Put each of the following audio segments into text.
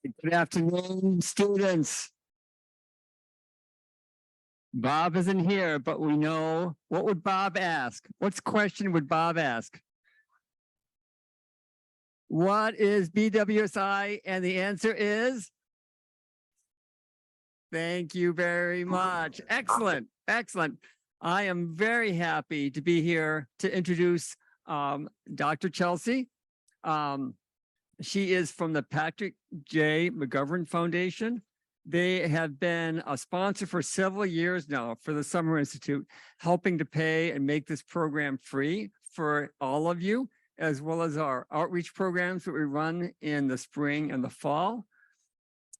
Good afternoon, students. Bob isn't here, but we know, what would Bob ask? What question would Bob ask? What is BWSI? And the answer is? Thank you very much. Excellent, excellent. I am very happy to be here to introduce Dr. Chelsey. She is from the Patrick J. McGovern Foundation. They have been a sponsor for several years now for the Summer Institute, helping to pay and make this program free for all of you, as well as our outreach programs that we run in the spring and the fall.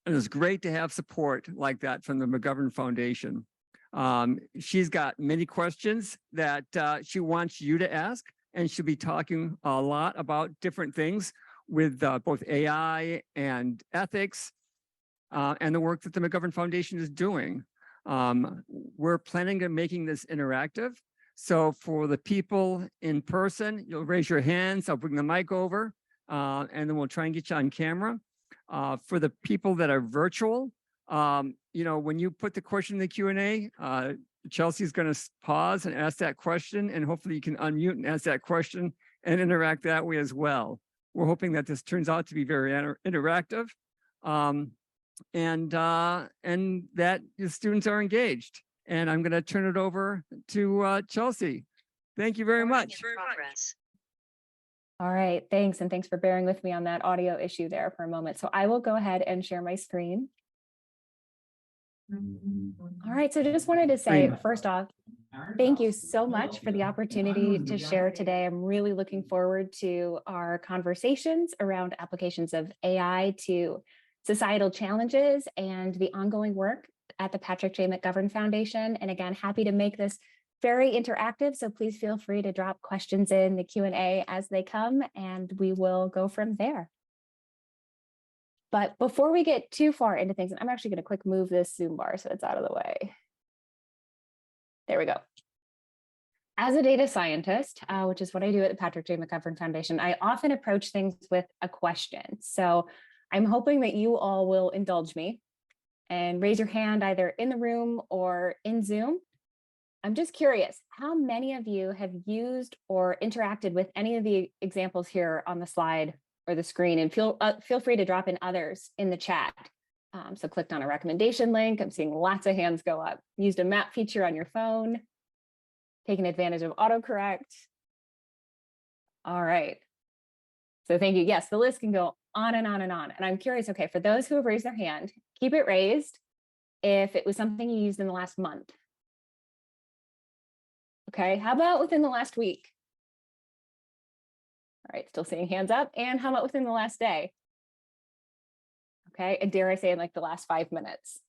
And it's great to have support like that from the McGovern Foundation. She's got many questions that she wants you to ask, and she'll be talking a lot about different things with both AI and ethics and the work that the McGovern Foundation is doing. We're planning on making this interactive. So for the people in person, you'll raise your hands. I'll bring the mic over and then we'll try and get you on camera. For the people that are virtual, you know, when you put the question in the Q&A, Chelsey's going to pause and ask that question, and hopefully you can unmute and ask that question and interact that way as well. We're hoping that this turns out to be very interactive and that the students are engaged. And I'm going to turn it over to Chelsey. Thank you very much. All right, thanks. And thanks for bearing with me on that audio issue there for a moment. So I will go ahead and share my screen. All right, so I just wanted to say, first off, thank you so much for the opportunity to share today. I'm really looking forward to our conversations around applications of AI to societal challenges and the ongoing work at the Patrick J. McGovern Foundation. And again, happy to make this very interactive. So please feel free to drop questions in the Q&A as they come, and we will go from there. But before we get too far into things, I'm actually going to quick move this Zoom bar so it's out of the way. There we go. As a data scientist, which is what I do at the Patrick J. McGovern Foundation, I often approach things with a question. So I'm hoping that you all will indulge me and raise your hand either in the room or in Zoom. I'm just curious, how many of you have used or interacted with any of the examples here on the slide or the screen? And feel free to drop in others in the chat. So clicked on a recommendation link. I'm seeing lots of hands go up. Used a map feature on your phone, taking advantage of autocorrect. All right. So thank you. Yes, the list can go on and on and on. And I'm curious, okay, for those who have raised their hand, keep it raised if it was something you used in the last month. Okay, how about within the last week? All right, still seeing hands up. And how about within the last day? Okay, and dare I say in like the last 5 minutes?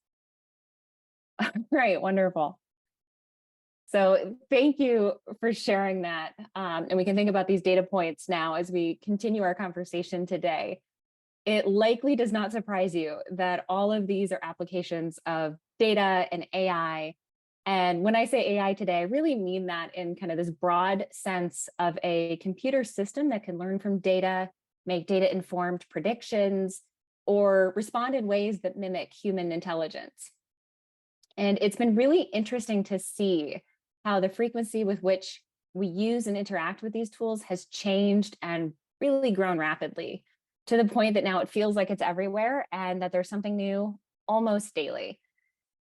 Right, wonderful. So thank you for sharing that. And we can think about these data points now as we continue our conversation today. It likely does not surprise you that all of these are applications of data and AI. And when I say AI today, I really mean that in kind of this broad sense of a computer system that can learn from data, make data-informed predictions, or respond in ways that mimic human intelligence. And it's been really interesting to see how the frequency with which we use and interact with these tools has changed and really grown rapidly, to the point that now it feels like it's everywhere and that there's something new almost daily.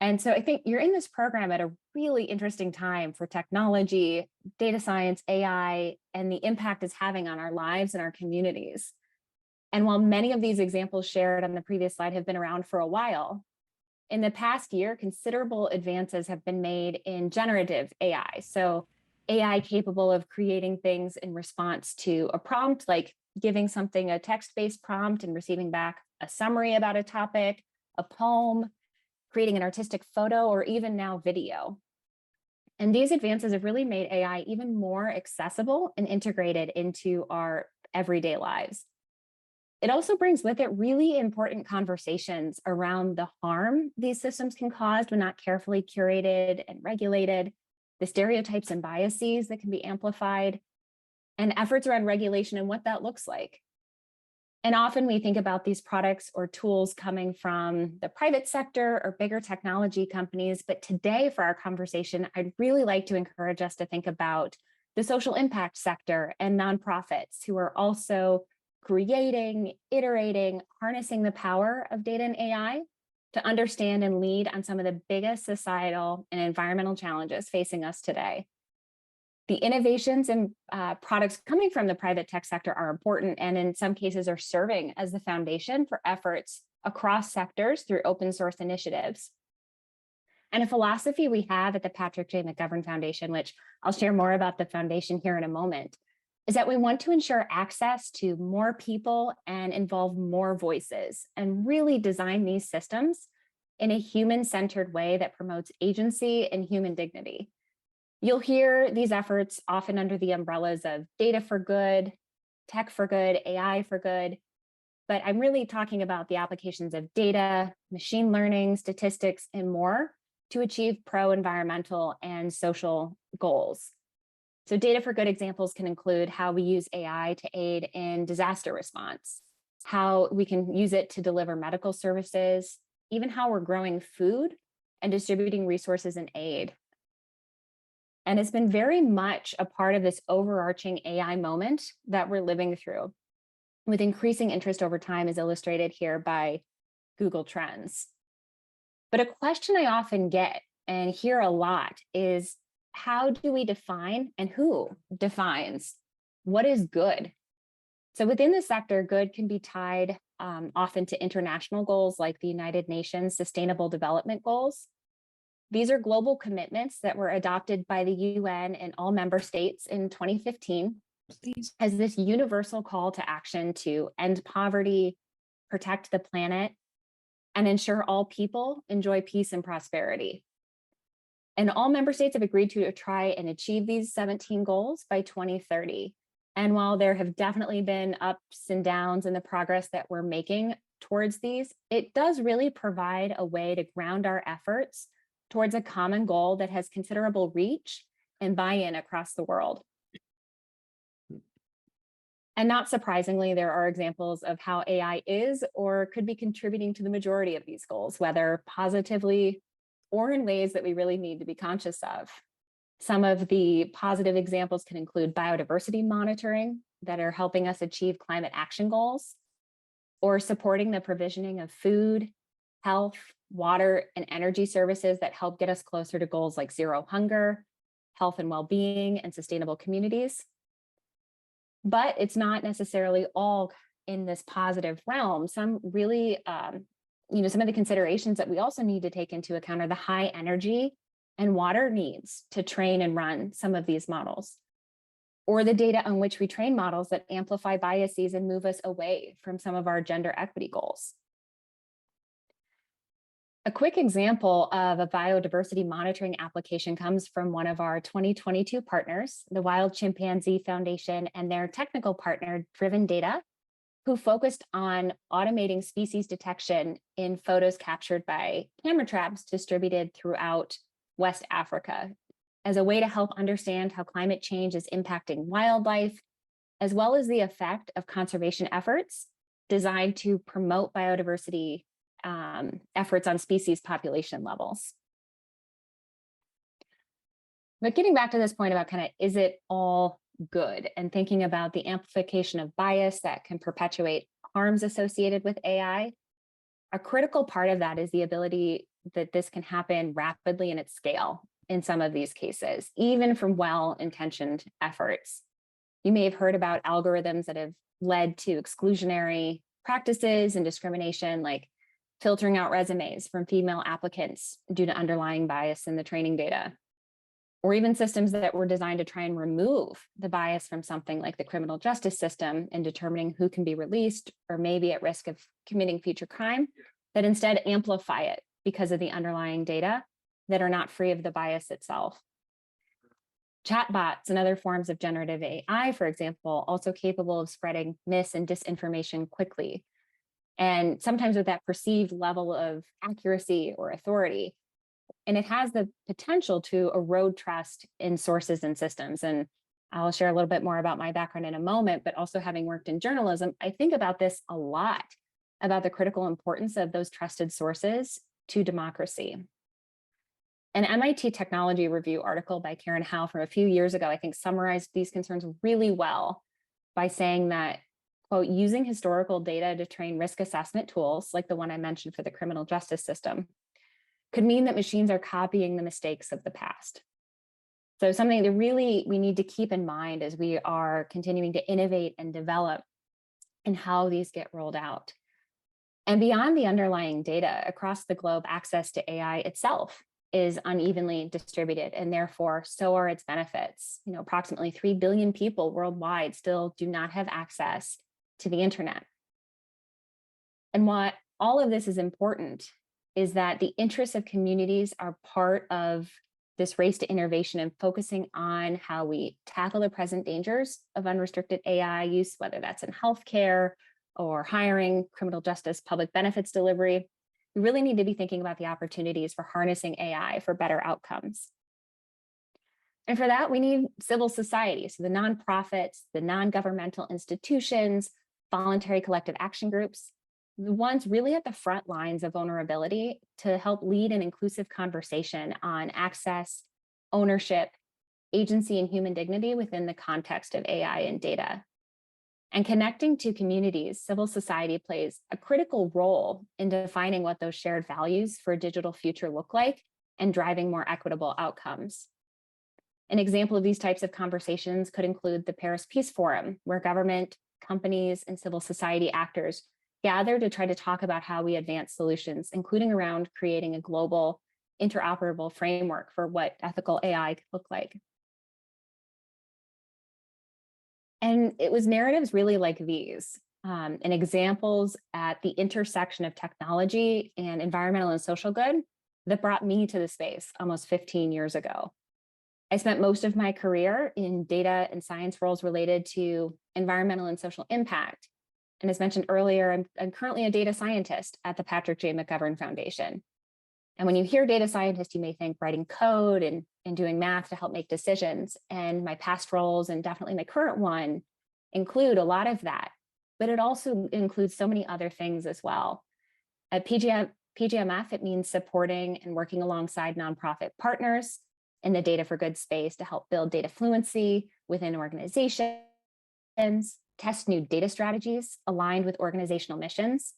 And so I think you're in this program at a really interesting time for technology, data science, AI, and the impact it's having on our lives and our communities. And while many of these examples shared on the previous slide have been around for a while, in the past year, considerable advances have been made in generative AI. So AI capable of creating things in response to a prompt, like giving something a text-based prompt and receiving back a summary about a topic, a poem, creating an artistic photo, or even now video. And these advances have really made AI even more accessible and integrated into our everyday lives. It also brings with it really important conversations around the harm these systems can cause when not carefully curated and regulated, the stereotypes and biases that can be amplified, and efforts around regulation and what that looks like. And often we think about these products or tools coming from the private sector or bigger technology companies. But today for our conversation, I'd really like to encourage us to think about the social impact sector and nonprofits who are also creating, iterating, harnessing the power of data and AI to understand and lead on some of the biggest societal and environmental challenges facing us today. The innovations and products coming from the private tech sector are important and in some cases are serving as the foundation for efforts across sectors through open source initiatives. And a philosophy we have at the Patrick J. McGovern Foundation, which I'll share more about the foundation here in a moment, is that we want to ensure access to more people and involve more voices and really design these systems in a human-centered way that promotes agency and human dignity. You'll hear these efforts often under the umbrellas of data for good, tech for good, AI for good, but I'm really talking about the applications of data, machine learning, statistics, and more to achieve pro-environmental and social goals. So data for good examples can include how we use AI to aid in disaster response, how we can use it to deliver medical services, even how we're growing food and distributing resources and aid. And it's been very much a part of this overarching AI moment that we're living through, with increasing interest over time, as illustrated here by Google Trends. But a question I often get and hear a lot is, how do we define and who defines what is good? So within the sector, good can be tied often to international goals like the United Nations Sustainable Development Goals. These are global commitments that were adopted by the UN and all member states in 2015 as this universal call to action to end poverty, protect the planet, and ensure all people enjoy peace and prosperity. And all member states have agreed to try and achieve these 17 goals by 2030. And while there have definitely been ups and downs in the progress that we're making towards these, it does really provide a way to ground our efforts towards a common goal that has considerable reach and buy-in across the world. And not surprisingly, there are examples of how AI is or could be contributing to the majority of these goals, whether positively or in ways that we really need to be conscious of. Some of the positive examples can include biodiversity monitoring that are helping us achieve climate action goals, or supporting the provisioning of food, health, water, and energy services that help get us closer to goals like zero hunger, health and well-being, and sustainable communities. But it's not necessarily all in this positive realm. Some really, some of the considerations that we also need to take into account are the high energy and water needs to train and run some of these models, or the data on which we train models that amplify biases and move us away from some of our gender equity goals. A quick example of a biodiversity monitoring application comes from one of our 2022 partners, the Wild Chimpanzee Foundation, and their technical partner, Driven Data, who focused on automating species detection in photos captured by camera traps distributed throughout West Africa as a way to help understand how climate change is impacting wildlife, as well as the effect of conservation efforts designed to promote biodiversity efforts on species population levels. But getting back to this point about is it all good, and thinking about the amplification of bias that can perpetuate harms associated with AI, a critical part of that is the ability that this can happen rapidly and at scale in some of these cases, even from well-intentioned efforts. You may have heard about algorithms that have led to exclusionary practices and discrimination, like filtering out resumes from female applicants due to underlying bias in the training data, or even systems that were designed to try and remove the bias from something like the criminal justice system in determining who can be released or may be at risk of committing future crime, that instead amplify it because of the underlying data that are not free of the bias itself. Chatbots and other forms of generative AI, for example, also capable of spreading mis and disinformation quickly, and sometimes with that perceived level of accuracy or authority. And it has the potential to erode trust in sources and systems. And I'll share a little bit more about my background in a moment, but also having worked in journalism, I think about this a lot, about the critical importance of those trusted sources to democracy. An MIT Technology Review article by Karen Howe from a few years ago, I think, summarized these concerns really well by saying that, quote, using historical data to train risk assessment tools, like the one I mentioned for the criminal justice system, could mean that machines are copying the mistakes of the past. So something that really we need to keep in mind as we are continuing to innovate and develop and how these get rolled out. And beyond the underlying data, across the globe, access to AI itself is unevenly distributed, and therefore so are its benefits. Approximately 3 billion people worldwide still do not have access to the internet. And why all of this is important is that the interests of communities are part of this race to innovation and focusing on how we tackle the present dangers of unrestricted AI use, whether that's in healthcare or hiring, criminal justice, public benefits delivery. We really need to be thinking about the opportunities for harnessing AI for better outcomes. And for that, we need civil society, so the nonprofits, the non-governmental institutions, voluntary collective action groups, the ones really at the front lines of vulnerability to help lead an inclusive conversation on access, ownership, agency, and human dignity within the context of AI and data. And connecting to communities, civil society plays a critical role in defining what those shared values for a digital future look like and driving more equitable outcomes. An example of these types of conversations could include the Paris Peace Forum, where government, companies, and civil society actors gather to try to talk about how we advance solutions, including around creating a global interoperable framework for what ethical AI could look like. And it was narratives really like these and examples at the intersection of technology and environmental and social good that brought me to the space almost 15 years ago. I spent most of my career in data and science roles related to environmental and social impact. And as mentioned earlier, I'm currently a data scientist at the Patrick J. McGovern Foundation. And when you hear data scientist, you may think writing code and doing math to help make decisions. And my past roles, and definitely my current one, include a lot of that. But it also includes so many other things as well. At PGMF, it means supporting and working alongside nonprofit partners in the data for good space to help build data fluency within organizations, test new data strategies aligned with organizational missions,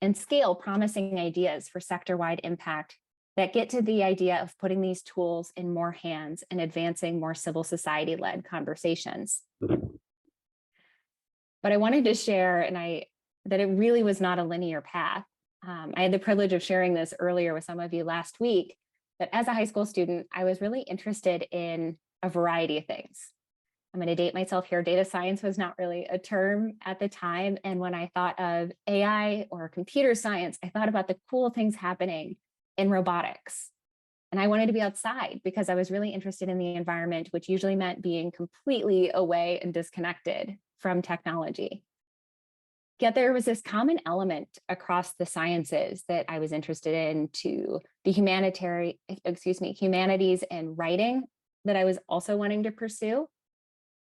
and scale promising ideas for sector-wide impact that get to the idea of putting these tools in more hands and advancing more civil society-led conversations. But I wanted to share that it really was not a linear path. I had the privilege of sharing this earlier with some of you last week, that as a high school student, I was really interested in a variety of things. I'm going to date myself here. Data science was not really a term at the time. And when I thought of AI or computer science, I thought about the cool things happening in robotics. And I wanted to be outside because I was really interested in the environment, which usually meant being completely away and disconnected from technology. Yet there was this common element across the sciences that I was interested in, to the humanities and writing that I was also wanting to pursue,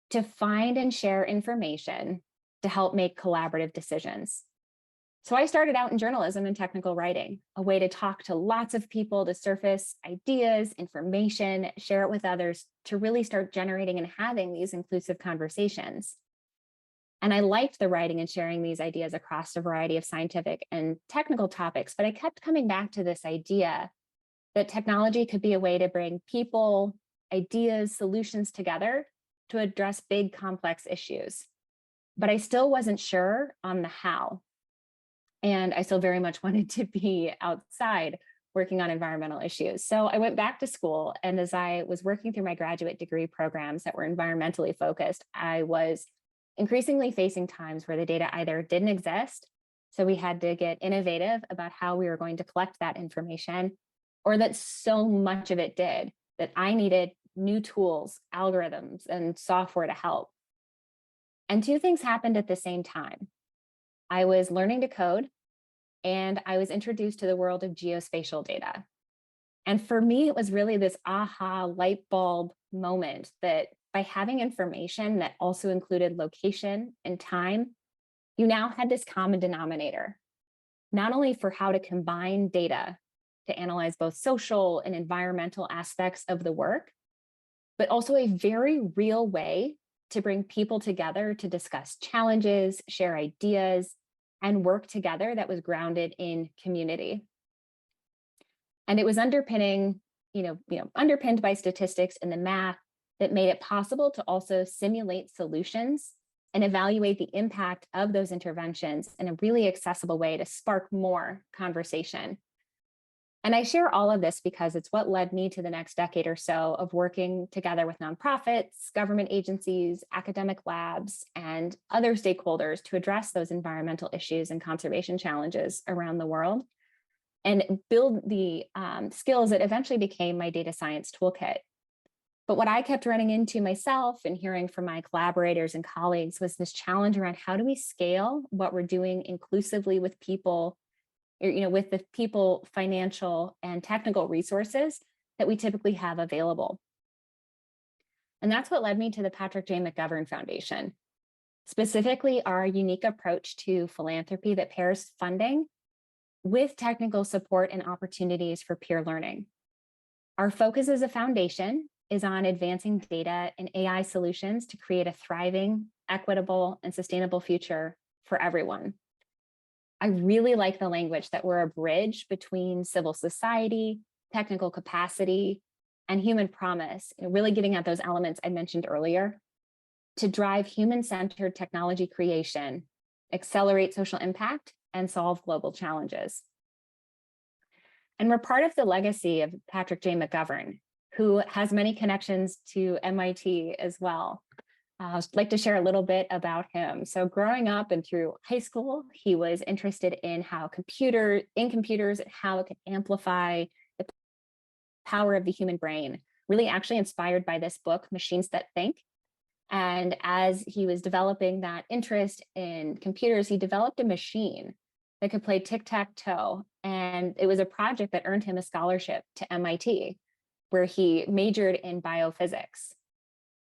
to find and share information to help make collaborative decisions. So I started out in journalism and technical writing, a way to talk to lots of people, to surface ideas, information, share it with others, to really start generating and having these inclusive conversations. And I liked the writing and sharing these ideas across a variety of scientific and technical topics, but I kept coming back to this idea that technology could be a way to bring people, ideas, solutions together to address big, complex issues. But I still wasn't sure on the how. And I still very much wanted to be outside working on environmental issues. So I went back to school, and as I was working through my graduate degree programs that were environmentally focused, I was increasingly facing times where the data either didn't exist, so we had to get innovative about how we were going to collect that information, or that so much of it did that I needed new tools, algorithms, and software to help. And two things happened at the same time. I was learning to code, and I was introduced to the world of geospatial data. And for me, it was really this aha light bulb moment that by having information that also included location and time, you now had this common denominator, not only for how to combine data to analyze both social and environmental aspects of the work, but also a very real way to bring people together to discuss challenges, share ideas, and work together that was grounded in community. And it was underpinned by statistics and the math that made it possible to also simulate solutions and evaluate the impact of those interventions in a really accessible way to spark more conversation. And I share all of this because it's what led me to the next decade or so of working together with nonprofits, government agencies, academic labs, and other stakeholders to address those environmental issues and conservation challenges around the world and build the skills that eventually became my data science toolkit. But what I kept running into myself and hearing from my collaborators and colleagues was this challenge around how do we scale what we're doing inclusively with people, with the people, financial and technical resources that we typically have available. And that's what led me to the Patrick J. McGovern Foundation, specifically our unique approach to philanthropy that pairs funding with technical support and opportunities for peer learning. Our focus as a foundation is on advancing data and AI solutions to create a thriving, equitable, and sustainable future for everyone. I really like the language that we're a bridge between civil society, technical capacity, and human promise, really getting at those elements I mentioned earlier to drive human-centered technology creation, accelerate social impact, and solve global challenges. And we're part of the legacy of Patrick J. McGovern, who has many connections to MIT as well. I'd like to share a little bit about him. So growing up and through high school, he was interested in how computers and how it could amplify the power of the human brain, really actually inspired by this book, Machines That Think. And as he was developing that interest in computers, he developed a machine that could play tic-tac-toe. And it was a project that earned him a scholarship to MIT, where he majored in biophysics.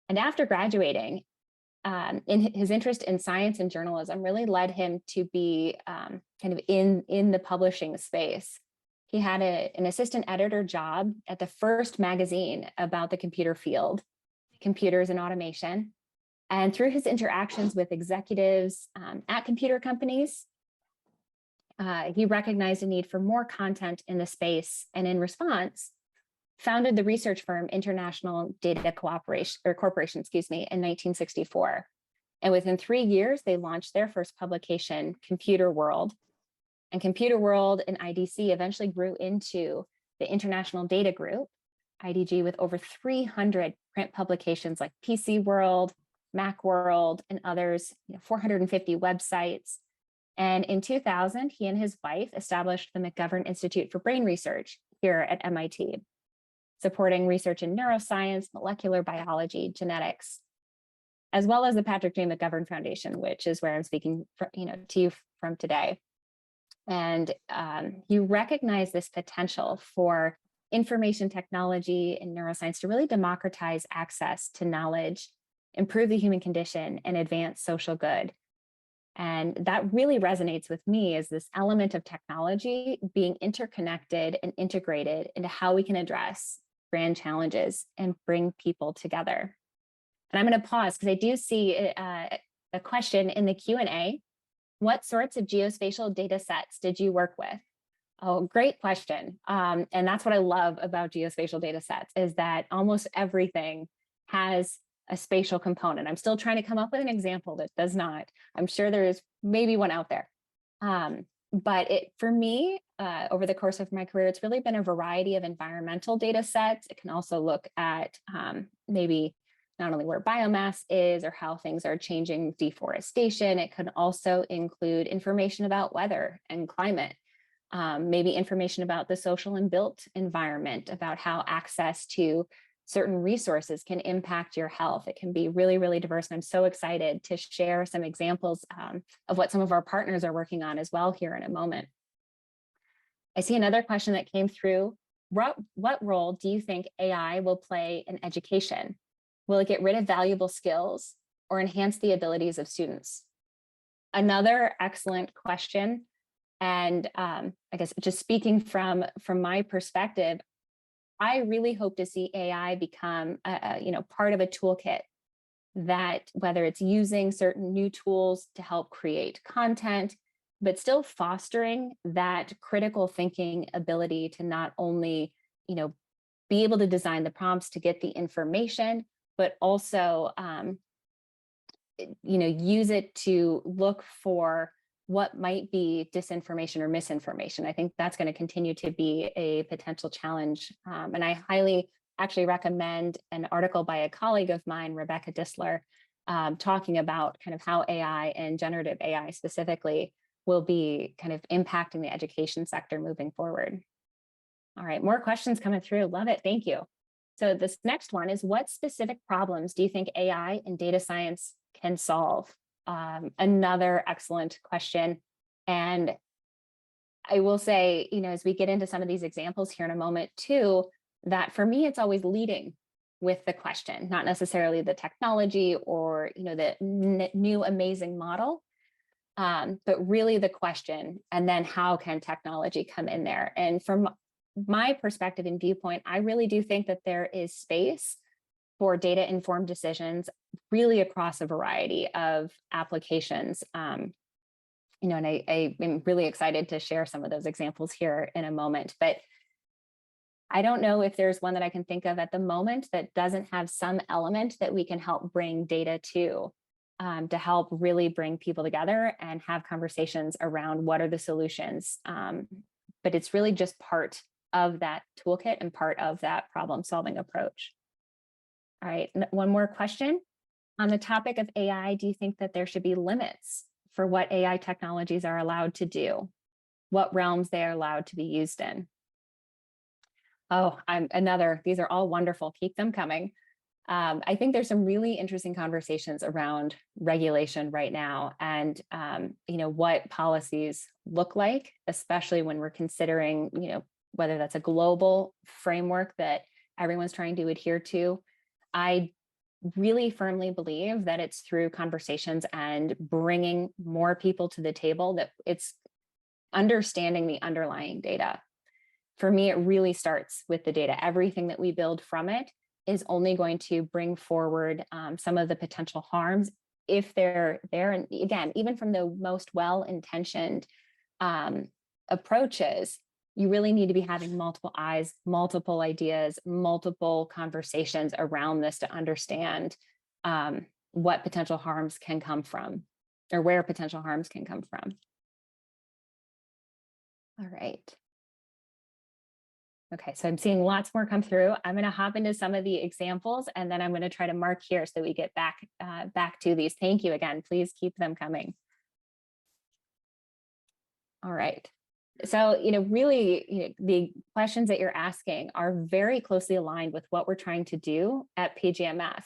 And after graduating, his interest in science and journalism really led him to be kind of in the publishing space. He had an assistant editor job at the first magazine about the computer field, computers and automation. And through his interactions with executives at computer companies, he recognized a need for more content in the space, and in response, founded the research firm International Data Corporation, in 1964. And within 3 years, they launched their first publication, Computer World. And Computer World and IDC eventually grew into the International Data Group, IDG, with over 300 print publications like PC World, Mac World, and others, 450 websites. And in 2000, he and his wife established the McGovern Institute for Brain Research here at MIT, supporting research in neuroscience, molecular biology, genetics, as well as the Patrick J. McGovern Foundation, which is where I'm speaking to you from today. And you recognize this potential for information technology and neuroscience to really democratize access to knowledge, improve the human condition, and advance social good. And that really resonates with me as this element of technology being interconnected and integrated into how we can address grand challenges and bring people together. And I'm going to pause because I do see a question in the Q&A. What sorts of geospatial data sets did you work with? Oh, great question. And that's what I love about geospatial data sets, is that almost everything has a spatial component. I'm still trying to come up with an example that does not. I'm sure there is maybe one out there. But for me, over the course of my career, it's really been a variety of environmental data sets. It can also look at maybe not only where biomass is or how things are changing deforestation. It could also include information about weather and climate, maybe information about the social and built environment, about how access to certain resources can impact your health. It can be really, really diverse. And I'm so excited to share some examples of what some of our partners are working on as well here in a moment. I see another question that came through what role do you think AI will play in education? Will it get rid of valuable skills or enhance the abilities of students? Another excellent question. And I guess just speaking from my perspective, I really hope to see AI become part of a toolkit that, whether it's using certain new tools to help create content, but still fostering that critical thinking ability to not only, be able to design the prompts to get the information, but also, use it to look for what might be disinformation or misinformation. I think that's going to continue to be a potential challenge. And I highly actually recommend an article by a colleague of mine, Rebecca Disler, talking about kind of how AI and generative AI specifically will be kind of impacting the education sector moving forward. All right, more questions coming through. Love it. Thank you. So this next one is, what specific problems do you think AI and data science can solve? Another excellent question. And I will say, as we get into some of these examples here in a moment too, that for me, it's always leading with the question, not necessarily the technology or, the new amazing model, but really the question, and then how can technology come in there? And from my perspective and viewpoint, I really do think that there is space for data-informed decisions really across a variety of applications. And I am really excited to share some of those examples here in a moment. But I don't know if there's one that I can think of at the moment that doesn't have some element that we can help bring data to help really bring people together and have conversations around what are the solutions. But it's really just part of that toolkit and part of that problem-solving approach. All right, one more question. On the topic of AI, do you think that there should be limits for what AI technologies are allowed to do? What realms they are allowed to be used in? Oh, these are all wonderful. Keep them coming. I think there's some really interesting conversations around regulation right now and, what policies look like, especially when we're considering, whether that's a global framework that everyone's trying to adhere to. I really firmly believe that it's through conversations and bringing more people to the table that it's understanding the underlying data. For me, it really starts with the data. Everything that we build from it is only going to bring forward some of the potential harms if they're there. And again, even from the most well-intentioned approaches, you really need to be having multiple eyes, multiple ideas, multiple conversations around this to understand what potential harms can come from, or where potential harms can come from. All right. Okay, so I'm seeing lots more come through. I'm going to hop into some of the examples, and then I'm going to try to mark here so we get back to these. Thank you again. Please keep them coming. All right. So, really, the questions that you're asking are very closely aligned with what we're trying to do at PGMF.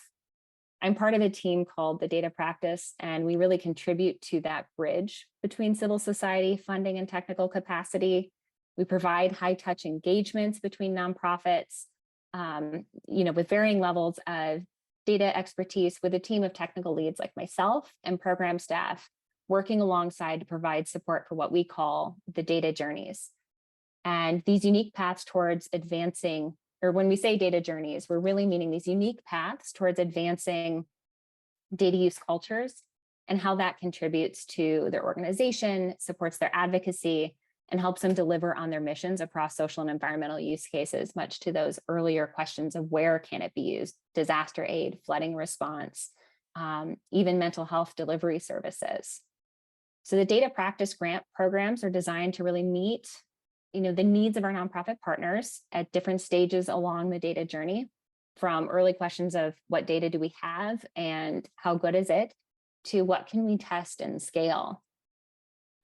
I'm part of a team called the Data Practice, and we really contribute to that bridge between civil society funding and technical capacity. We provide high-touch engagements between nonprofits, with varying levels of data expertise with a team of technical leads like myself and program staff working alongside to provide support for what we call the data journeys. And these unique paths towards advancing, or when we say data journeys, we're really meaning these unique paths towards advancing data use cultures and how that contributes to their organization, supports their advocacy, and helps them deliver on their missions across social and environmental use cases, much to those earlier questions of where can it be used, disaster aid, flooding response, even mental health delivery services. So the data practice grant programs are designed to really meet, the needs of our nonprofit partners at different stages along the data journey, from early questions of what data do we have and how good is it, to what can we test and scale.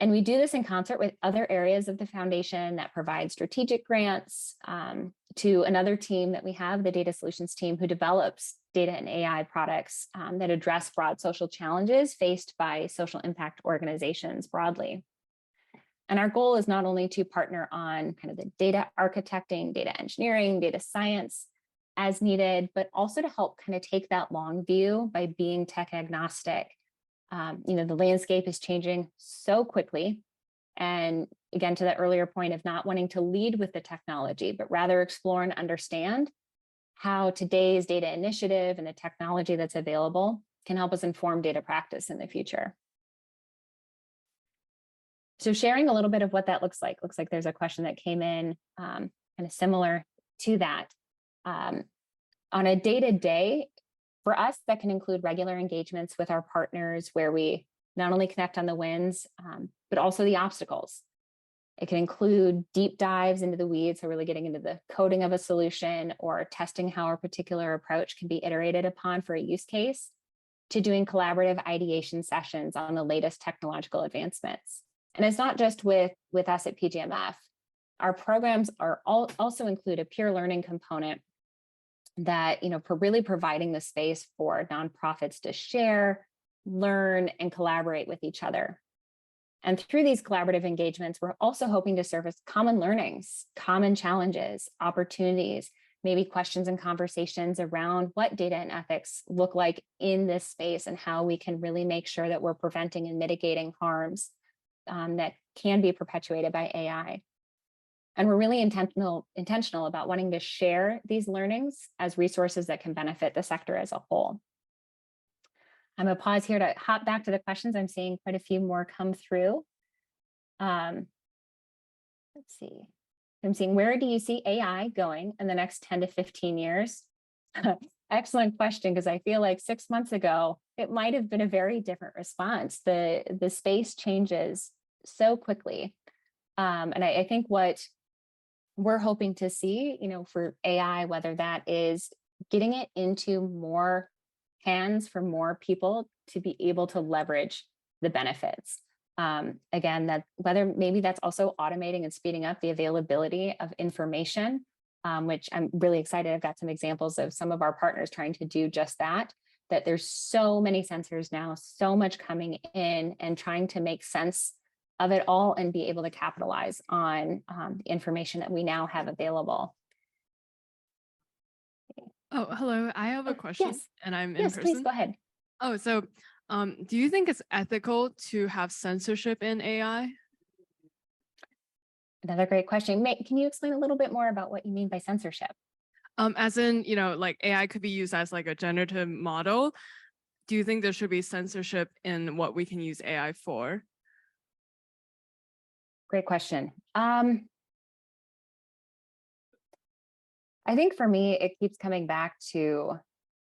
And we do this in concert with other areas of the foundation that provide strategic grants, to another team that we have, the data solutions team, who develops data and AI products that address broad social challenges faced by social impact organizations broadly. And our goal is not only to partner on kind of the data architecting, data engineering, data science as needed, but also to help kind of take that long view by being tech agnostic. The landscape is changing so quickly. And again, to that earlier point of not wanting to lead with the technology, but rather explore and understand how today's data initiative and the technology that's available can help us inform data practice in the future. So sharing a little bit of what that looks like there's a question that came in kind of similar to that. On a day-to-day, for us, that can include regular engagements with our partners where we not only connect on the wins, but also the obstacles. It can include deep dives into the weeds, so really getting into the coding of a solution or testing how a particular approach can be iterated upon for a use case, to doing collaborative ideation sessions on the latest technological advancements. And it's not just with us at PGMF. Our programs are also include a peer learning component that, for really providing the space for nonprofits to share, learn, and collaborate with each other. And through these collaborative engagements, we're also hoping to serve as common learnings, common challenges, opportunities, maybe questions and conversations around what data and ethics look like in this space and how we can really make sure that we're preventing and mitigating harms that can be perpetuated by AI. And we're really intentional about wanting to share these learnings as resources that can benefit the sector as a whole. I'm going to pause here to hop back to the questions. I'm seeing quite a few more come through. Let's see. I'm seeing, where do you see AI going in the next 10 to 15 years? Excellent question, because I feel like 6 months ago, it might have been a very different response. The space changes so quickly. And I think what we're hoping to see, for AI, whether that is getting it into more hands for more people to be able to leverage the benefits. Again, that whether maybe that's also automating and speeding up the availability of information, which I'm really excited. I've got some examples of some of our partners trying to do just that, that there's so many sensors now, so much coming in, and trying to make sense of it all and be able to capitalize on the information that we now have available. Oh, hello. I have a question, Yes. and I'm in Yes, person. please go ahead. Oh, so do you think it's ethical to have censorship in AI? Another great question. Can you explain a little bit more about what you mean by censorship? As in, like AI could be used as like a generative model. Do you think there should be censorship in what we can use AI for? Great question. I think for me, it keeps coming back to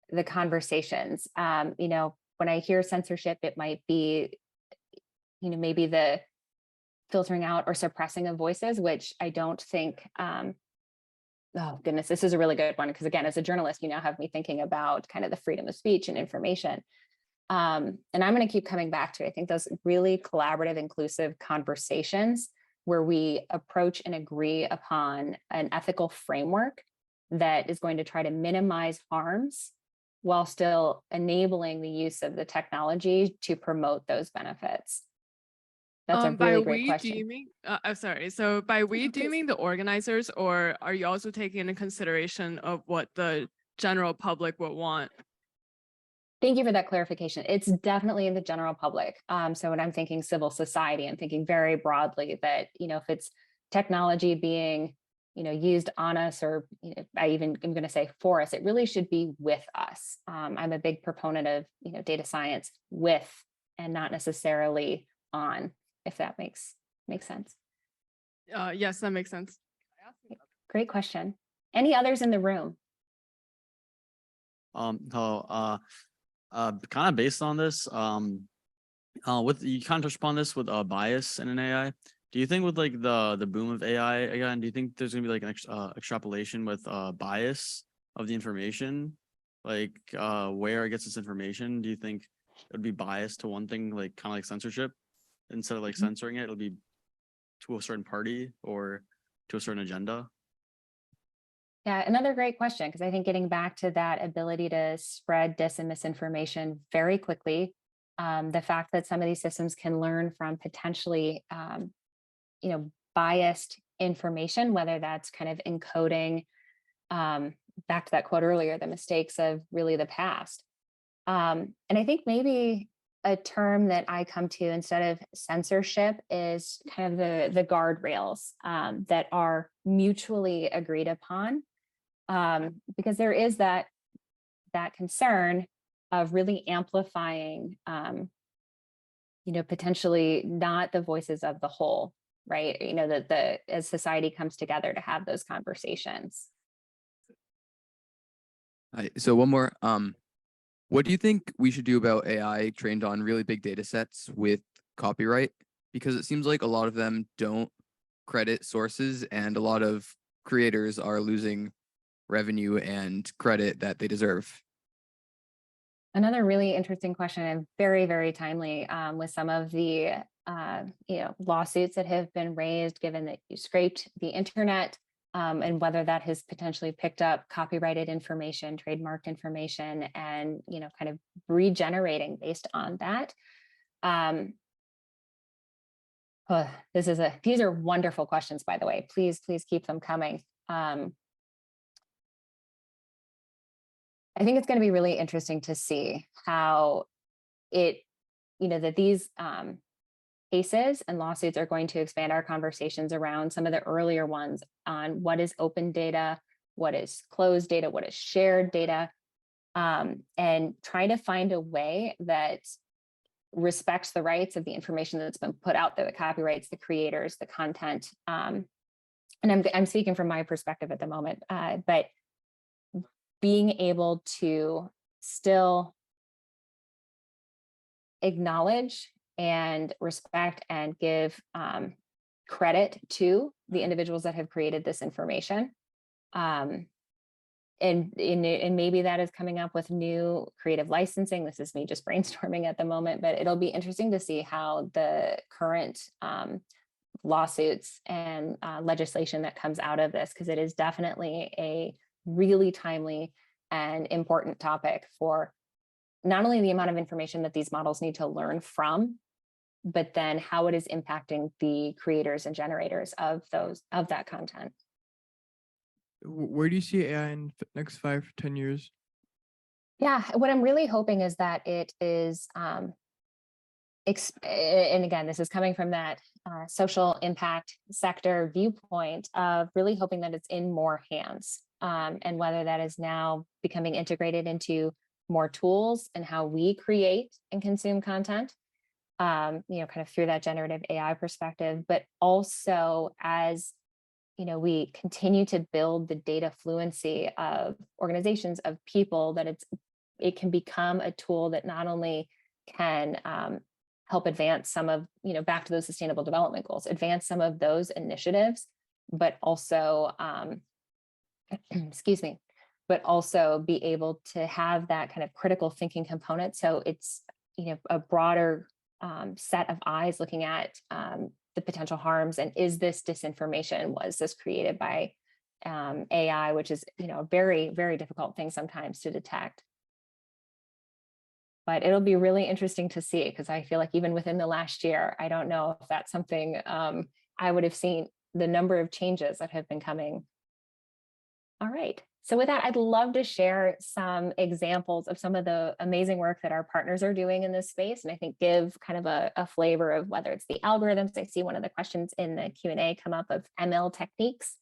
the conversations. When I hear censorship, it might be, maybe the filtering out or suppressing of voices, which I don't think, oh goodness, this is a really good one. Because again, as a journalist, you now have me thinking about kind of the freedom of speech and information. And I'm going to keep coming back to, I think, those really collaborative, inclusive conversations where we approach and agree upon an ethical framework that is going to try to minimize harms while still enabling the use of the technology to promote those benefits. That's a really great question. Do you mean, sorry. So by we, do you mean the organizers, or are you also taking into consideration of what the general public would want? Thank you for that clarification. It's definitely the general public. So when I'm thinking civil society, I'm thinking very broadly that, if it's technology being, used on us, or I'm going to say for us, it really should be with us. I'm a big proponent of, data science with and not necessarily on, if that makes sense. Yes, that makes sense. Great question. Any others in the room? Kind of based on this, with you kind of touched upon this with bias in an AI. Do you think with like the boom of AI again, do you think there's gonna be like an extrapolation with bias of the information, like where it gets its information? Do you think it would be biased to one thing, like kind of like censorship, instead of like censoring it, it'll be to a certain party or to a certain agenda? Yeah, another great question, because I think getting back to that ability to spread dis and misinformation very quickly, the fact that some of these systems can learn from potentially biased information, whether that's kind of encoding, back to that quote earlier, the mistakes of really the past. And I think maybe a term that I come to instead of censorship is kind of the guardrails that are mutually agreed upon, because there is that concern of really amplifying, potentially not the voices of the whole, right? That as society comes together to have those conversations. So one more, what do you think we should do about AI trained on really big data sets with copyright? Because it seems like a lot of them don't credit sources and a lot of creators are losing revenue and credit that they deserve. Another really interesting question and very, very timely, with some of the lawsuits that have been raised, given that you scraped the internet, and whether that has potentially picked up copyrighted information, trademarked information, and kind of regenerating based on that. These are wonderful questions, by the way. Please keep them coming. I think it's going to be really interesting to see how that these cases and lawsuits are going to expand our conversations around some of the earlier ones on what is open data, what is closed data, what is shared data, and trying to find a way that respects the rights of the information that's been put out there, the copyrights, the creators, the content. And I'm speaking from my perspective at the moment, but being able to still acknowledge and respect and give credit to the individuals that have created this information. And maybe that is coming up with new creative licensing. This is me just brainstorming at the moment, but it'll be interesting to see how the current lawsuits and legislation that comes out of this, because it is definitely a really timely and important topic for not only the amount of information that these models need to learn from, but then how it is impacting the creators and generators of that content. Where do you see AI in the next 5 to 10 years? Yeah, what I'm really hoping is that it is, and again, this is coming from that social impact sector viewpoint of really hoping that it's in more hands, and whether that is now becoming integrated into more tools and how we create and consume content, kind of through that generative AI perspective, but also as we continue to build the data fluency of organizations, of people, that it can become a tool that not only can help advance some of, back to those sustainable development goals, advance some of those initiatives, but also, excuse me, but also be able to have that kind of critical thinking component. So it's, a broader set of eyes looking at the potential harms, and is this disinformation? Was this created by AI, which is a very, very difficult thing sometimes to detect. But it'll be really interesting to see, because I feel like even within the last year, I don't know if that's something I would have seen, the number of changes that have been coming. All right. So with that, I'd love to share some examples of some of the amazing work that our partners are doing in this space, and I think give kind of a flavor of whether it's the algorithms. I see one of the questions in the Q&A come up of ML techniques,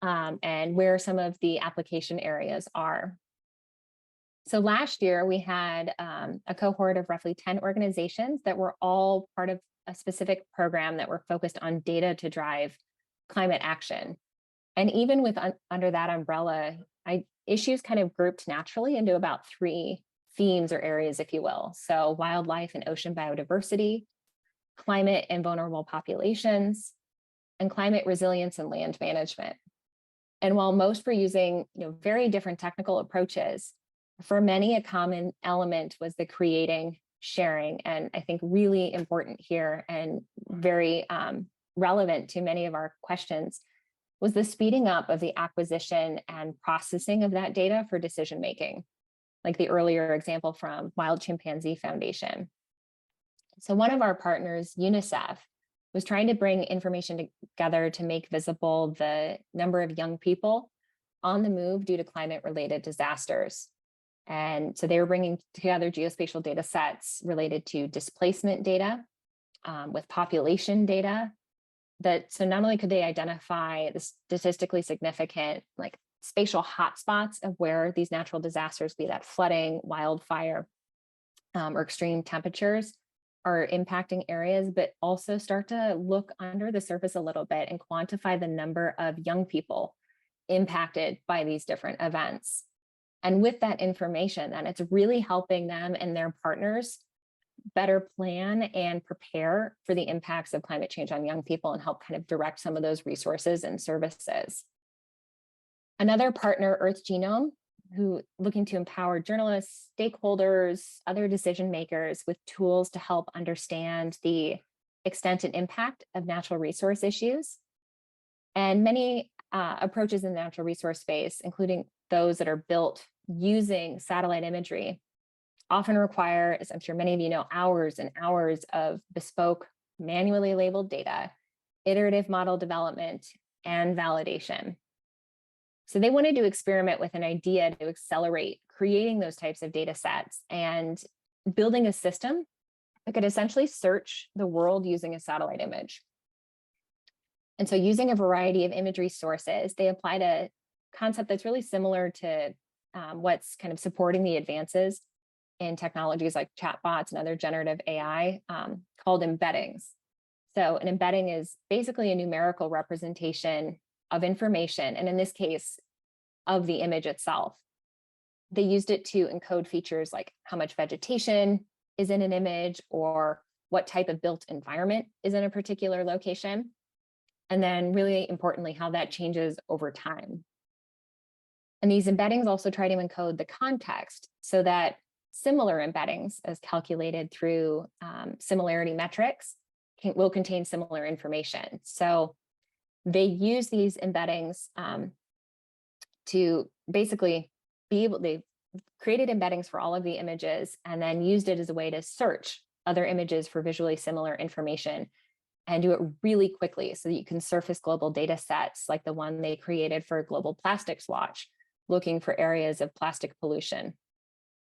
and where some of the application areas are. So last year we had a cohort of roughly 10 organizations that were all part of a specific program that were focused on data to drive climate action. And even with under that umbrella, issues kind of grouped naturally into about 3 themes or areas, if you will. So wildlife and ocean biodiversity, climate and vulnerable populations, and climate resilience and land management. And while most were using very different technical approaches, for many a common element was the creating, sharing, and I think really important here and very relevant to many of our questions was the speeding up of the acquisition and processing of that data for decision making, like the earlier example from Wild Chimpanzee Foundation. So one of our partners, UNICEF, was trying to bring information together to make visible the number of young people on the move due to climate-related disasters. And so they were bringing together geospatial data sets related to displacement data with population data. So not only could they identify the statistically significant like spatial hotspots of where these natural disasters, be that flooding, wildfire, or extreme temperatures, are impacting areas, but also start to look under the surface a little bit and quantify the number of young people impacted by these different events. And with that information, then it's really helping them and their partners better plan and prepare for the impacts of climate change on young people and help kind of direct some of those resources and services. Another partner, Earth Genome, who looking to empower journalists, stakeholders, other decision makers with tools to help understand the extent and impact of natural resource issues. And many approaches in the natural resource space, including those that are built using satellite imagery, often require, as I'm sure many of you know, hours and hours of bespoke, manually labeled data, iterative model development, and validation. So they wanted to experiment with an idea to accelerate creating those types of data sets and building a system that could essentially search the world using a satellite image. And so using a variety of imagery sources, they applied a concept that's really similar to what's kind of supporting the advances in technologies like chatbots and other generative AI called embeddings. So an embedding is basically a numerical representation of information, and in this case, of the image itself. They used it to encode features like how much vegetation is in an image or what type of built environment is in a particular location. And then really importantly, how that changes over time. And these embeddings also try to encode the context so that similar embeddings, as calculated through similarity metrics, will contain similar information. So they use these embeddings to basically be able, they created embeddings for all of the images and then used it as a way to search other images for visually similar information and do it really quickly so that you can surface global data sets like the one they created for Global Plastics Watch, looking for areas of plastic pollution.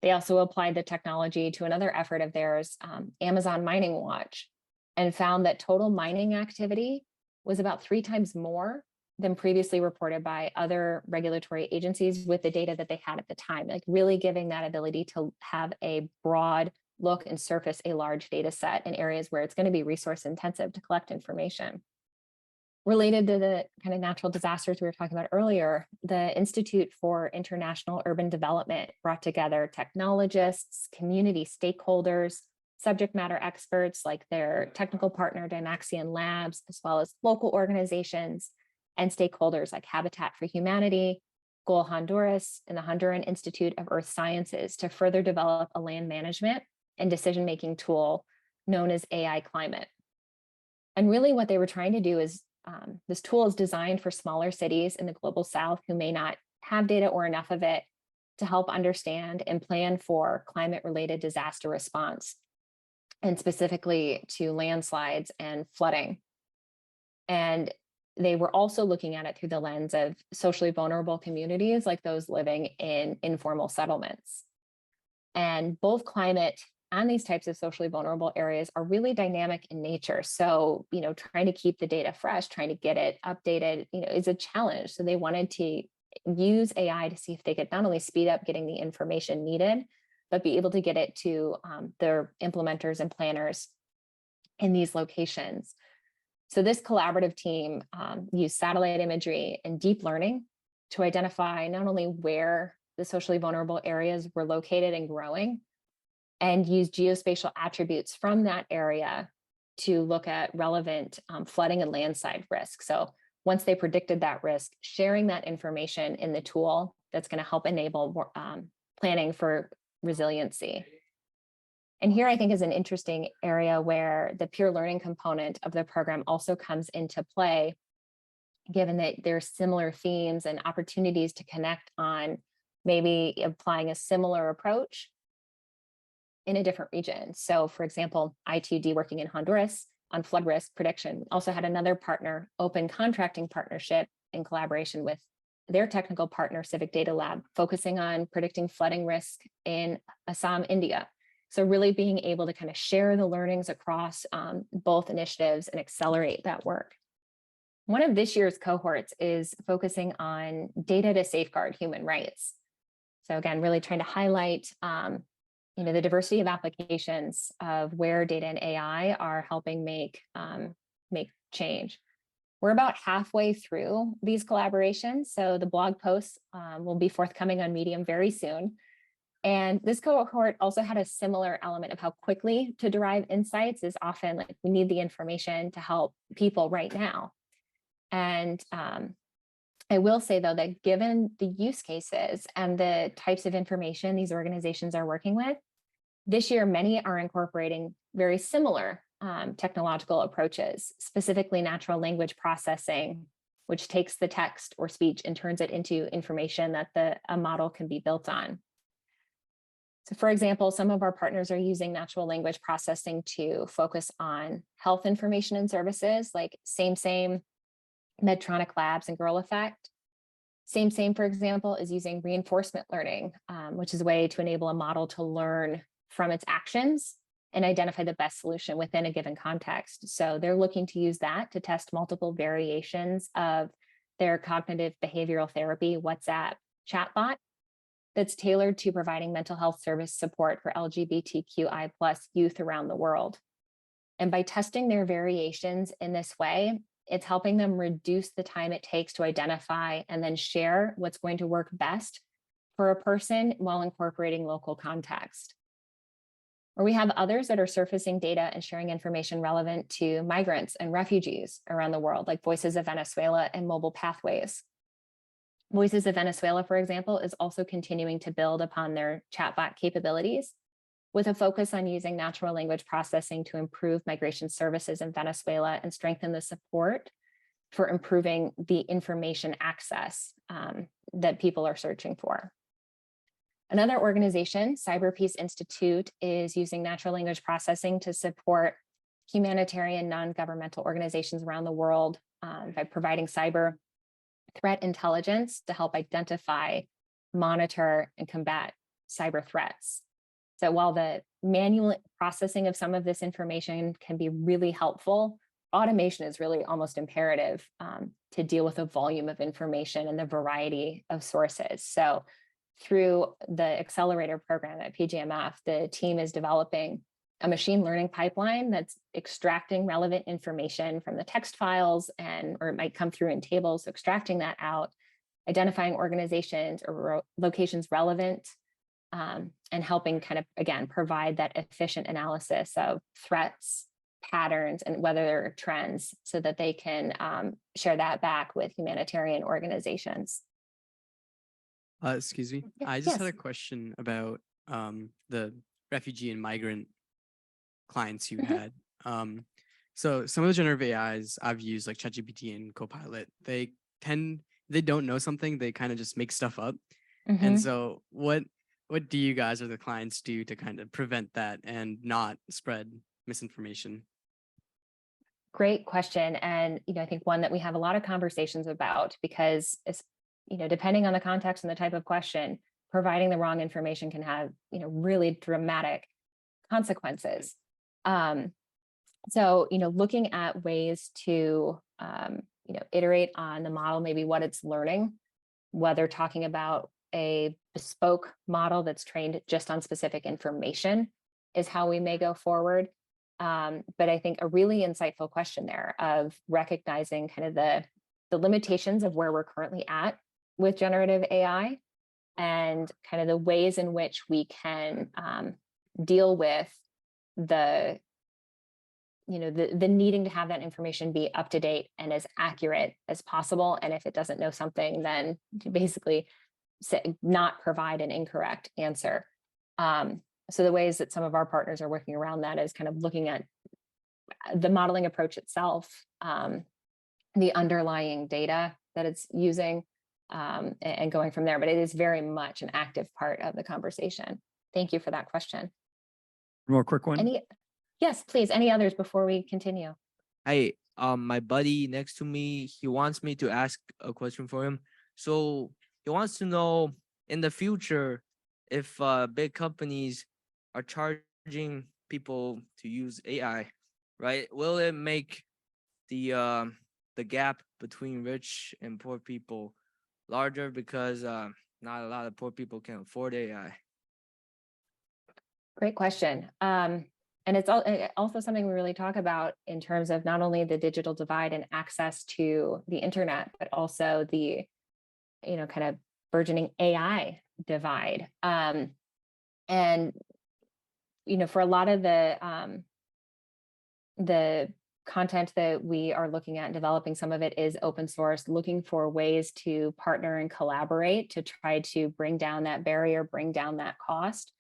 They also applied the technology to another effort of theirs, Amazon Mining Watch, and found that total mining activity was about 3 times more than previously reported by other regulatory agencies with the data that they had at the time, like really giving that ability to have a broad look and surface a large data set in areas where it's going to be resource intensive to collect information. Related to the kind of natural disasters we were talking about earlier, the Institute for International Urban Development brought together technologists, community stakeholders, subject matter experts like their technical partner, Dymaxion Labs, as well as local organizations and stakeholders like Habitat for Humanity, Goal Honduras, and the Honduran Institute of Earth Sciences to further develop a land management and decision-making tool known as AI Climate. And really what they were trying to do is this tool is designed for smaller cities in the global south who may not have data or enough of it to help understand and plan for climate-related disaster response, and specifically to landslides and flooding. And they were also looking at it through the lens of socially vulnerable communities like those living in informal settlements. And both climate and these types of socially vulnerable areas are really dynamic in nature. So, trying to keep the data fresh, trying to get it updated, is a challenge. So they wanted to use AI to see if they could not only speed up getting the information needed, but be able to get it to their implementers and planners in these locations. So this collaborative team used satellite imagery and deep learning to identify not only where the socially vulnerable areas were located and growing, and use geospatial attributes from that area to look at relevant flooding and landslide risk. So once they predicted that risk, sharing that information in the tool that's going to help enable planning for resiliency. And here I think is an interesting area where the peer learning component of the program also comes into play, given that there's similar themes and opportunities to connect on maybe applying a similar approach in a different region. So for example, I2D working in Honduras on flood risk prediction. Also had another partner, open contracting partnership in collaboration with their technical partner, Civic Data Lab, focusing on predicting flooding risk in Assam, India. So really being able to kind of share the learnings across both initiatives and accelerate that work. One of this year's cohorts is focusing on data to safeguard human rights. So again, really trying to highlight the diversity of applications of where data and AI are helping make change. We're about halfway through these collaborations, so the blog posts will be forthcoming on Medium very soon. And this cohort also had a similar element of how quickly to derive insights is often like we need the information to help people right now. And I will say, though, that given the use cases and the types of information these organizations are working with, this year, many are incorporating very similar technological approaches, specifically natural language processing, which takes the text or speech and turns it into information that a model can be built on. So for example, some of our partners are using natural language processing to focus on health information and services like Same, Medtronic Labs, and Girl Effect. Same, for example, is using reinforcement learning, which is a way to enable a model to learn from its actions and identify the best solution within a given context. So they're looking to use that to test multiple variations of their cognitive behavioral therapy WhatsApp chatbot that's tailored to providing mental health service support for LGBTQI+ youth around the world. And by testing their variations in this way, it's helping them reduce the time it takes to identify and then share what's going to work best for a person while incorporating local context. Or we have others that are surfacing data and sharing information relevant to migrants and refugees around the world, like Voices of Venezuela and Mobile Pathways. Voices of Venezuela, for example, is also continuing to build upon their chatbot capabilities with a focus on using natural language processing to improve migration services in Venezuela and strengthen the support for improving the information access that people are searching for. Another organization, Cyber Peace Institute, is using natural language processing to support humanitarian non-governmental organizations around the world by providing cyber threat intelligence to help identify, monitor, and combat cyber threats. So while the manual processing of some of this information can be really helpful, automation is really almost imperative to deal with the volume of information and the variety of sources. So through the accelerator program at PGMF, the team is developing a machine learning pipeline that's extracting relevant information from the text files or it might come through in tables, extracting that out, identifying organizations or locations relevant, and helping kind of, again, provide that efficient analysis of threats, patterns, and whether there are trends so that they can share that back with humanitarian organizations. Excuse me. Yeah, I just had yes. a question about the refugee and migrant clients you Mhm. had. So some of the generative AIs I've used, like ChatGPT and Copilot, they don't know something, they kind of just make stuff up. And so what do you guys or the clients do to kind of prevent that and not spread misinformation? Great question. And, I think one that we have a lot of conversations about because it's, depending on the context and the type of question, providing the wrong information can have, really dramatic consequences. So, looking at ways to, iterate on the model, maybe what it's learning, whether talking about a bespoke model that's trained just on specific information is how we may go forward. But I think a really insightful question there of recognizing kind of the limitations of where we're currently at with generative AI and kind of the ways in which we can deal with the needing to have that information be up to date and as accurate as possible. And if it doesn't know something, then basically not provide an incorrect answer. So the ways that some of our partners are working around that is kind of looking at the modeling approach itself, the underlying data that it's using, and going from there. But it is very much an active part of the conversation. Thank you for that question. More quick one. Yes, please. Any others before we continue? Hi, my buddy next to me, he wants me to ask a question for him. So he wants to know in the future if big companies are charging people to use AI, right? Will it make the gap between rich and poor people larger because not a lot of poor people can afford AI? Great question. And it's also something we really talk about in terms of not only the digital divide and access to the internet, but also the, kind of burgeoning AI divide. And, for a lot of the content that we are looking at and developing, some of it is open source, looking for ways to partner and collaborate to try to bring down that barrier, bring down that cost.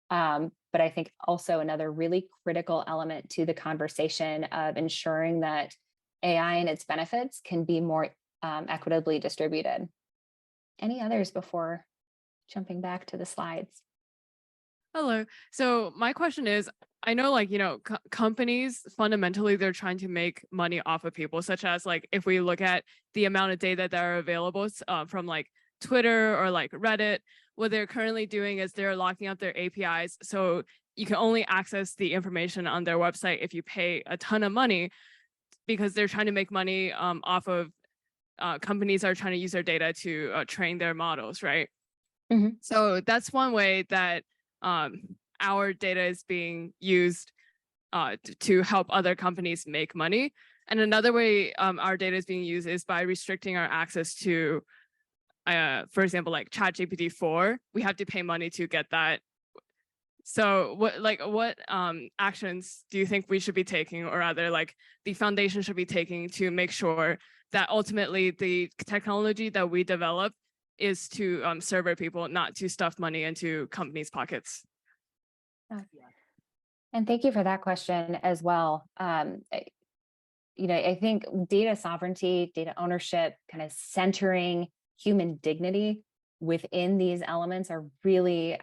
But I think also another really critical element to the conversation of ensuring that AI and its benefits can be more equitably distributed. Any others before jumping back to the slides? Hello. So my question is, I know companies fundamentally, they're trying to make money off of people, such as if we look at the amount of data that are available from Twitter or Reddit, what they're currently doing is they're locking up their APIs. So you can only access the information on their website if you pay a ton of money, because they're trying to make money off of companies are trying to use their data to train their models, right? Mhm. So that's one way that our data is being used to help other companies make money. And another way our data is being used is by restricting our access to for example, ChatGPT 4, we have to pay money to get that. So what actions do you think we should be taking, or rather the foundation should be taking, to make sure that ultimately the technology that we develop is to serve our people, not to stuff money into companies' pockets? And thank you for that question as well. I think data sovereignty, data ownership, kind of centering human dignity within these elements are really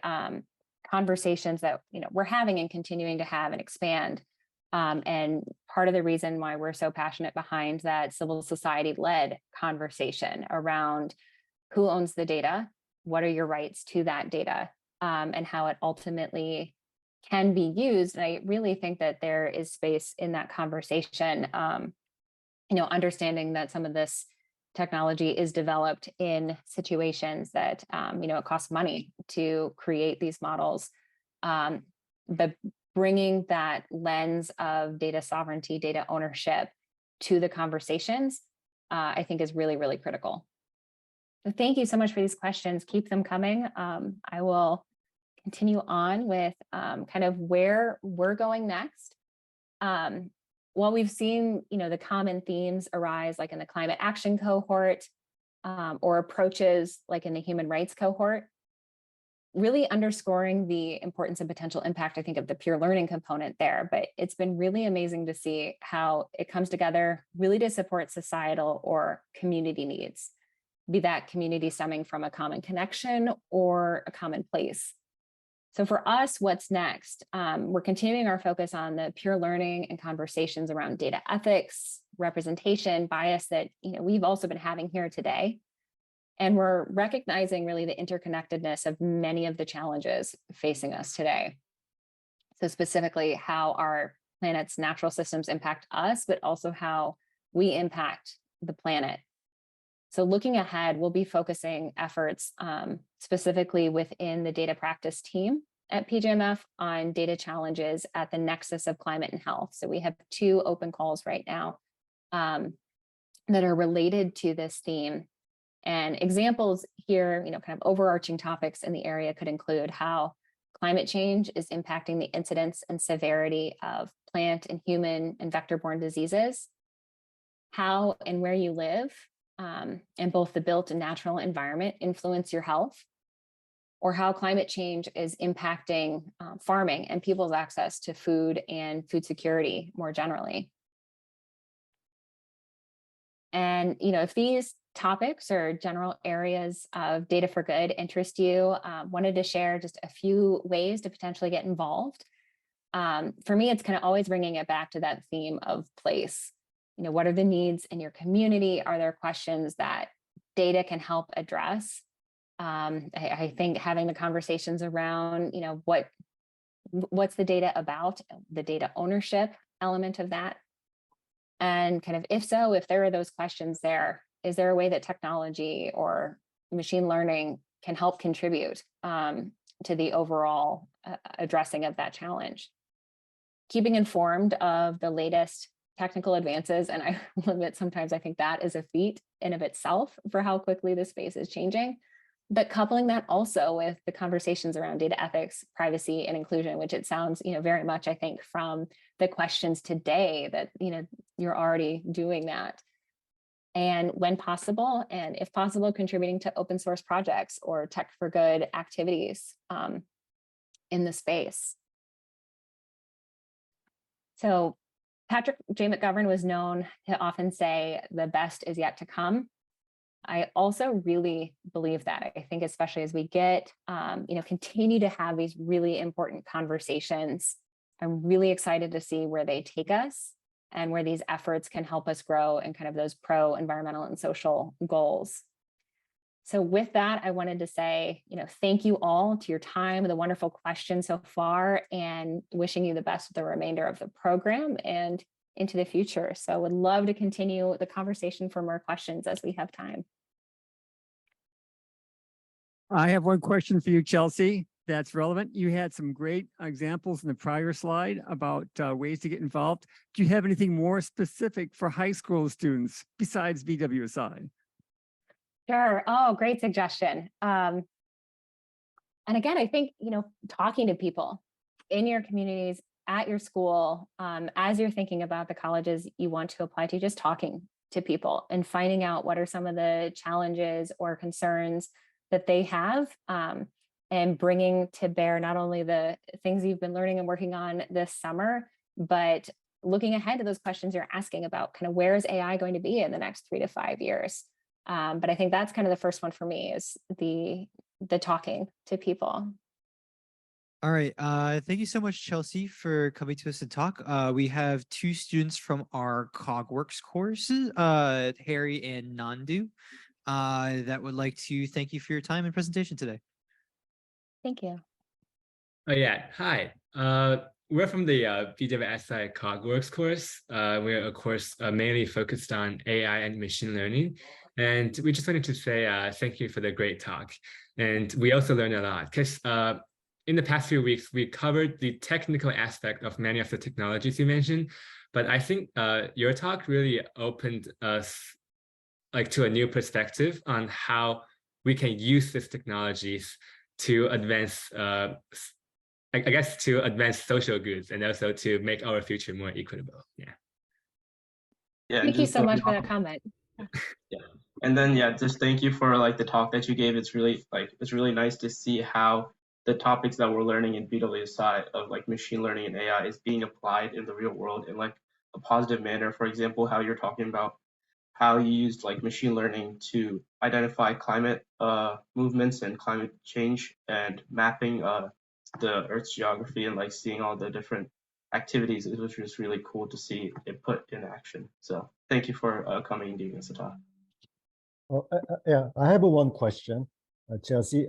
conversations that we're having and continuing to have and expand. And part of the reason why we're so passionate behind that civil society-led conversation around who owns the data, what are your rights to that data, and how it ultimately can be used. And I really think that there is space in that conversation, understanding that some of this technology is developed in situations that, it costs money to create these models. But bringing that lens of data sovereignty, data ownership to the conversations, I think is really, really critical. So thank you so much for these questions. Keep them coming. I will continue on with kind of where we're going next. While we've seen, the common themes arise in the climate action cohort or approaches in the human rights cohort, really underscoring the importance and potential impact, I think, of the peer learning component there. But it's been really amazing to see how it comes together really to support societal or community needs, be that community stemming from a common connection or a common place. So for us, what's next? We're continuing our focus on the peer learning and conversations around data ethics, representation, bias that we've also been having here today. And we're recognizing really the interconnectedness of many of the challenges facing us today. So specifically how our planet's natural systems impact us, but also how we impact the planet. So looking ahead, we'll be focusing efforts specifically within the data practice team at PGMF on data challenges at the nexus of climate and health. So we have 2 open calls right now that are related to this theme. And examples here, kind of overarching topics in the area could include how climate change is impacting the incidence and severity of plant and human and vector-borne diseases, how and where you live and both the built and natural environment influence your health, or how climate change is impacting farming and people's access to food and food security more generally. And, if these topics or general areas of data for good interest you, wanted to share just a few ways to potentially get involved. For me, it's kind of always bringing it back to that theme of place. You know, what are the needs in your community? Are there questions that data can help address? I think having the conversations around, you know, what's the data about, the data ownership element of that. And kind of, if so, if there are those questions there, is there a way that technology or machine learning can help contribute to the overall addressing of that challenge? Keeping informed of the latest technical advances, and I will admit sometimes I think that is a feat in of itself for how quickly the space is changing. But coupling that also with the conversations around data ethics, privacy, and inclusion, which it sounds, you know, very much, I think, from the questions today that, you know, you're already doing that. And when possible, and if possible, contributing to open source projects or tech for good activities in the space. So Patrick J. McGovern was known to often say, the best is yet to come. I also really believe that. I think especially as we get, you know, continue to have these really important conversations, I'm really excited to see where they take us and where these efforts can help us grow and kind of those pro-environmental and social goals. So with that, I wanted to say, you know, thank you all to your time, the wonderful questions so far, and wishing you the best with the remainder of the program and into the future. So I would love to continue the conversation for more questions as we have time. I have one question for you, Chelsey, that's relevant. You had some great examples in the prior slide about ways to get involved. Do you have anything more specific for high school students besides BWSI? Sure. Oh, great suggestion. And again, I think, you know, talking to people in your communities, at your school, as you're thinking about the colleges you want to apply to, just talking to people and finding out what are some of the challenges or concerns that they have, and bringing to bear not only the things you've been learning and working on this summer, but looking ahead to those questions you're asking about kind of where is AI going to be in the next 3 to 5 years. But I think that's kind of the first one for me, is the talking to people. All right. Thank you so much, Chelsey, for coming to us to talk. We have 2 students from our CogWorks courses, Harry and Nandu, that would like to thank you for your time and presentation today. Thank you. Oh yeah, hi. We're from the BWSI CogWorks course. We're a course mainly focused on AI and machine learning. And we just wanted to say thank you for the great talk. And we also learned a lot because in the past few weeks, we covered the technical aspect of many of the technologies you mentioned. But I think your talk really opened us to a new perspective on how we can use these technologies to advance, I guess, to advance social goods and also to make our future more equitable. Yeah. Yeah. Thank you so much for that comment. Yeah. And then, yeah, just thank you for the talk that you gave. It's really nice to see how the topics that we're learning in BWSI of machine learning and AI is being applied in the real world in a positive manner. For example, how you're talking about how you used machine learning to identify climate movements and climate change and mapping the Earth's geography and seeing all the different activities, which was really cool to see it put in action. So thank you for coming and giving us a talk. Oh, yeah, I have one question, Chelsey.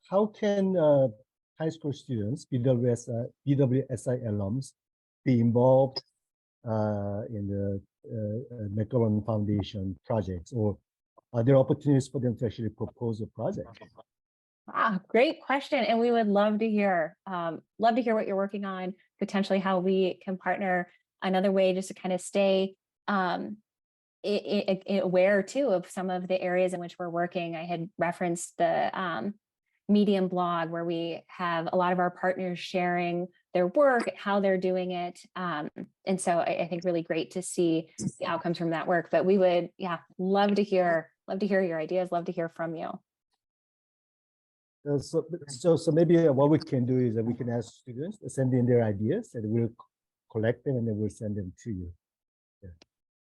How can high school students, BWSI alums, be involved in the McGovern Foundation projects, or are there opportunities for them to actually propose a project? Ah, great question. And we would love to hear what you're working on, potentially how we can partner. Another way just to kind of stay aware too of some of the areas in which we're working. I had referenced the Medium blog, where we have a lot of our partners sharing their work, how they're doing it. And so I think really great to see the outcomes from that work. But we would, love to hear your ideas, love to hear from you. So maybe what we can do is that we can ask students to send in their ideas, and we'll collect them and then we'll send them to you. Yeah.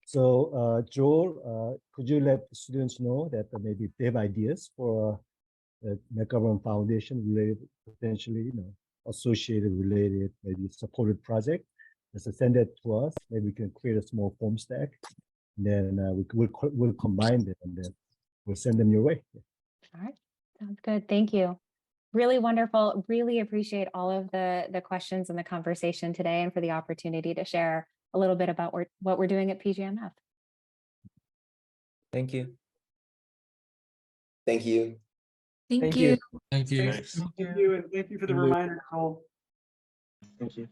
So Joel, could you let students know that maybe they have ideas for the McGovern Foundation related potentially, associated, related, maybe supported project. Just send it to us. Maybe we can create a small form stack. And then we'll combine them and then we'll send them your way. All right, sounds good. Thank you. Really wonderful. Really appreciate all of the questions and the conversation today and for the opportunity to share a little bit about what we're doing at PGMF. Thank you. Thank you. Thank you. Thank you. Thanks. Thank you, and thank you for the reminder, Cole. Thank you.